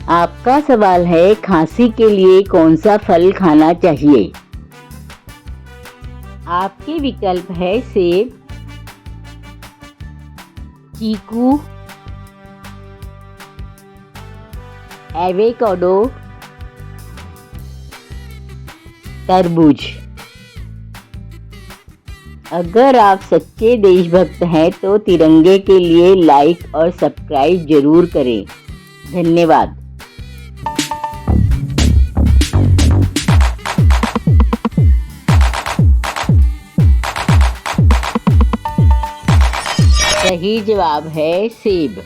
आपका सवाल है, खांसी के लिए कौन सा फल खाना चाहिए? आपके विकल्प है सेब, चीकू, एवोकाडो, तरबूज। अगर आप सच्चे देशभक्त हैं तो तिरंगे के लिए लाइक और सब्सक्राइब जरूर करें। धन्यवाद। सही जवाब है सेब।